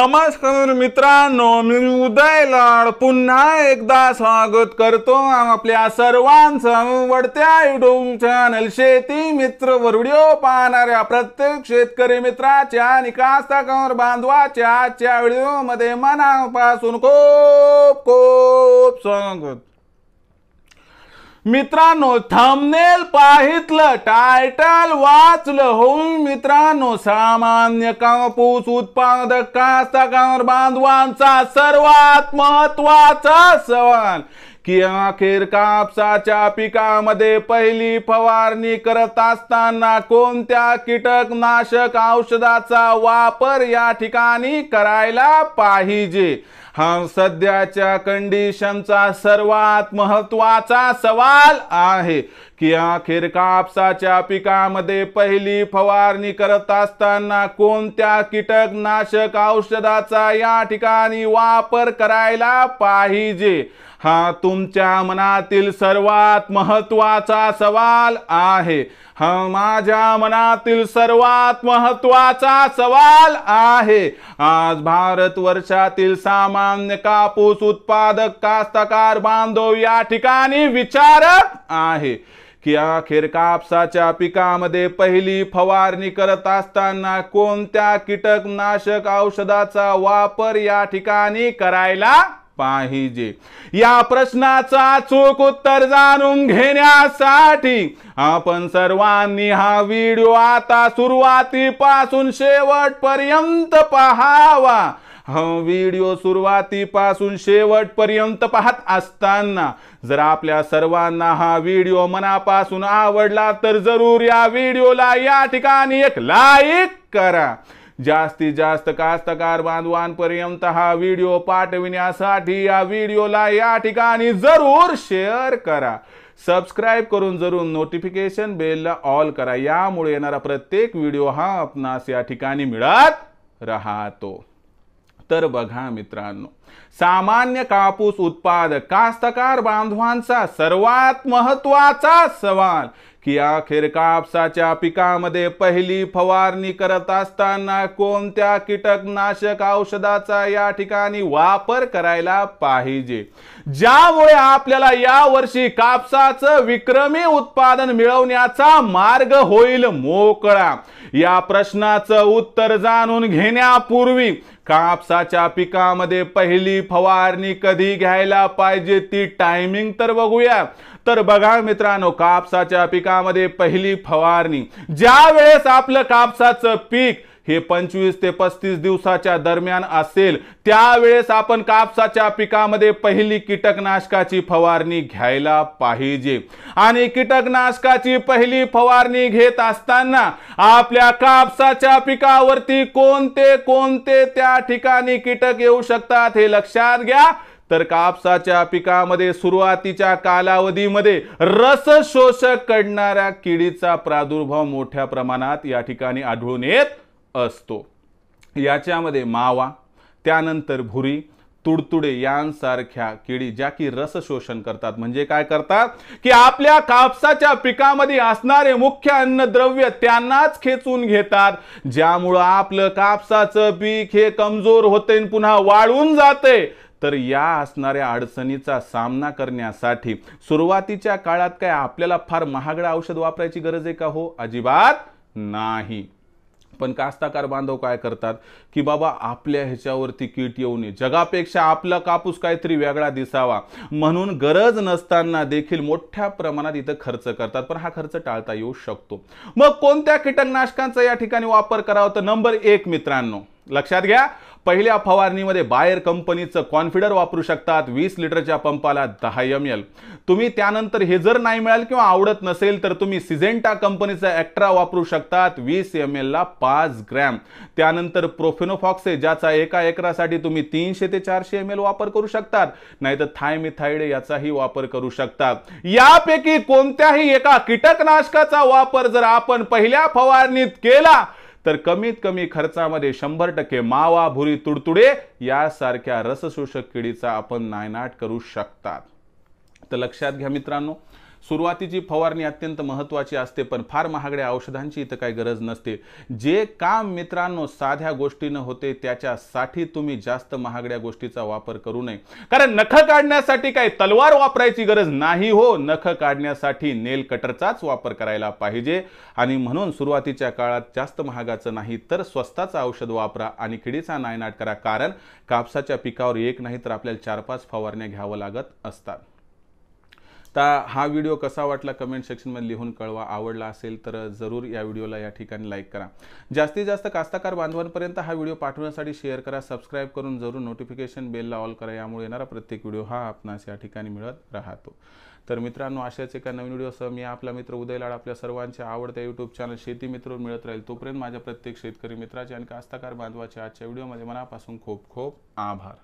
नमस्कार मित्रांनो, मी उदय लाड पुन्हा एकदा स्वागत करतो आपल्या सर्वांचं आवडत्या युट्यूब चॅनल शेती मित्र वर व्हिडिओ पाहणाऱ्या प्रत्येक शेतकरी मित्राच्या आणि कास्तकार बांधवाच्या आजच्या व्हिडिओमध्ये मनापासून खूप खूप स्वागत। मित्रांनो, थंबनेल पाहितलं, टायटल वाचलं हो मित्रांनो, सामान्य कापूस उत्पादक कास्तकार बांधवांचा सर्वात महत्त्वाचा सवाल की अखेर कापसाच्या पिकामध्ये पहिली फवारणी करत असताना कोणत्या कीटकनाशक औषधाचा वापर या ठिकाणी करायला पाहिजे। हा सध्याच्या कंडिशनचा सर्वात महत्त्वाचा सवाल आहे की अखेर कापसाच्या पिकामध्ये पहिली फवारणी करत असताना कोणत्या कीटकनाशक औषधाचा या ठिकाणी वापर करायला पाहिजे। हा तुमच्या मनातील सर्वात महत्त्वाचा सवाल आहे। हा माझ्या मनातील सर्वात महत्त्वाचा सवाल आहे। आज भारत वर्षातील सामान्य कापूस उत्पादक कास्तकार बांधव या ठिकाणी विचारत आहे की अखेर कापसाच्या पिकामध्ये पहिली फवारणी करत असताना कोणत्या कीटकनाशक औषधाचा वापर या ठिकाणी करायला पाहिजे। या प्रश्नाचा अचूक उत्तर जाणून घेण्यासाठी आपण सर्वांनी हा व्हिडिओ आता सुरुवातीपासून शेवटपर्यंत पाहावा। हा व्हिडिओ सुरुवातीपासून शेवटपर्यंत पाहत असताना जर आपल्या सर्वांना हा व्हिडिओ मनापासून आवडला तर जरूर या व्हिडिओला या ठिकाणी एक लाईक करा। जास्तीत जास्त कास्तकार बांधवांपर्यंत हा व्हिडिओ पाठविण्यासाठी या व्हिडिओला या ठिकाणी जरूर शेअर करा। सबस्क्राइब करून जरूर नोटिफिकेशन बेलला ऑल करा, यामुळे येणारा प्रत्येक व्हिडिओ हा आपणास या ठिकाणी मिळत राहतो। तर बघा मित्रांनो, सामान्य कापूस उत्पादक कास्तकार बांधवांचा सर्वात महत्त्वाचा सवाल की अखेर कापसाच्या पिकामध्ये पहिली फवारणी करत असताना कोणत्या कीटकनाशक औषधाचा या ठिकाणी वापर करायला पाहिजे, ज्यामुळे आपल्याला या वर्षी कापसाचं विक्रमी उत्पादन मिळवण्याचा मार्ग होईल मोकळा। या प्रश्नाचं उत्तर जाणून घेण्यापूर्वी कापसाच्या पिकामध्ये पहिली फवारणी कधी घ्यायला पाहिजे ती टायमिंग तर बघूया। तर बघा मित्रांनो, कापसाच्या पिकामध्ये पहिली फवारणी ज्या वेळेस आपलं कापसाचं पीक हे 25 ते 35 दिवसाच्या दरम्यान असेल त्यावेळेस आपण कापसाच्या पिकामध्ये पहिली कीटकनाशकाची फवारणी घ्यायला पाहिजे। आणि कीटकनाशकाची पहिली फवारणी घेत असताना आपल्या कापसाच्या पिकावरती कोणते कोणते त्या ठिकाणी कीटक येऊ शकतात हे लक्षात घ्या। तर कापसाच्या पिकामध्ये सुरुवातीच्या कालावधीमध्ये रस शोषक करणाऱ्या किडीचा प्रादुर्भाव मोठ्या प्रमाणात या ठिकाणी आढळून येत असतो। याच्यामध्ये मावा, त्यानंतर भुरी, तुडतुडे यांसारख्या किडी ज्या की रस शोषण करतात, म्हणजे काय करतात की आपल्या कापसाच्या पिकामध्ये असणारे मुख्य अन्नद्रव्य त्यांनाच खेचून घेतात, ज्यामुळे आपलं कापसाचं पीक हे कमजोर होते पुन्हा वाळून जाते। तर या असणाऱ्या अडचणीचा सामना करण्यासाठी सुरुवातीच्या काळात काय आपल्याला फार महागडं औषध वापरायची गरज आहे का? हो, अजिबात नाही। पण कास्तकार बांधव काय करतात की बाबा आपल्या ह्याच्यावरती कीट येऊ नये, जगापेक्षा आपला कापूस काहीतरी वेगळा दिसावा म्हणून गरज नसताना देखील मोठ्या प्रमाणात इथं खर्च करतात, पण हा खर्च टाळता येऊ शकतो। मग कोणत्या कीटकनाशकांचा या ठिकाणी वापर करावा? तर नंबर 1 मित्रांनो लक्षात घ्या, पहिल्या फवारणीमध्ये बायर कंपनीचं कॉन्फिडर वापरू शकतात 20 लिटरच्या पंपाला 10 ml। तुम्ही त्यानंतर हे जर नाही मिळालं किंवा आवडत नसेल तर तुम्ही सिजेंटा कंपनीचा एक्ट्रा वापरू शकतात 20 ml ला 5 ग्रॅम। त्यानंतर प्रोफेनोफॉक्स ज्याचा एका एकरासाठी तुम्ही 300 ते 400 ml वापर करू शकतात, नाहीतर थायमिथाइड याचाही वापर करू शकतात। यापैकी कोणत्याही एका कीटकनाशकाचा वापर जर आपण पहिल्या फवारणीत केला तर कमीत कमी खर्चामध्ये 100% मावा, भुरी, तुडतुडे यासारख्या रसशोषक किडीचा आपण नायनाट करू शकतात। तर लक्षात घ्या मित्रांनो, सुरुवातीची फवारणी अत्यंत महत्त्वाची असते, पण फार महागड्या औषधांची इथं काही गरज नसते. जे काम मित्रांनो साध्या गोष्टीनं होते त्याच्यासाठी तुम्ही जास्त महागड्या गोष्टीचा वापर करू नये. कारण नख काढण्यासाठी काही तलवार वापरायची गरज नाही हो, नख काढण्यासाठी नेल कटरचाच वापर करायला पाहिजे. आणि म्हणून सुरुवातीच्या काळात जास्त महागाचं नाही तर स्वस्ताचं औषध वापरा आणि किडीचा नायनाट करा. कारण कापसाच्या पिकावर एक नाही तर आपल्याला 4-5 फवारण्या घ्यावं लागत असतात. तर हा व्हिडिओ कसा वाटला कमेंट सेक्शनमध्ये लिहून कळवा. आवडला असेल तर जरूर या व्हिडिओला या ठिकाणी लाईक करा. जास्तीत जास्त कास्तकार बांधवांपर्यंत हा व्हिडिओ पाठवण्यासाठी शेअर करा. सबस्क्राईब करून जरूर नोटिफिकेशन बेलला ऑल करा. यामुळे येणारा प्रत्येक व्हिडिओ हा आपणास या ठिकाणी मिळत राहतो. तर मित्रांनो, अशाच एका नवीन व्हिडिओसह मी आपला मित्र उदय लाड आपल्या सर्वांच्या आवडत्या यूट्यूब चॅनल शेती मित्र मिळत राहील. तोपर्यंत माझ्या प्रत्येक शेतकरी मित्राचे आणि कास्तकार बांधवाचे आजच्या व्हिडिओमध्ये मनापासून खूप खूप आभार.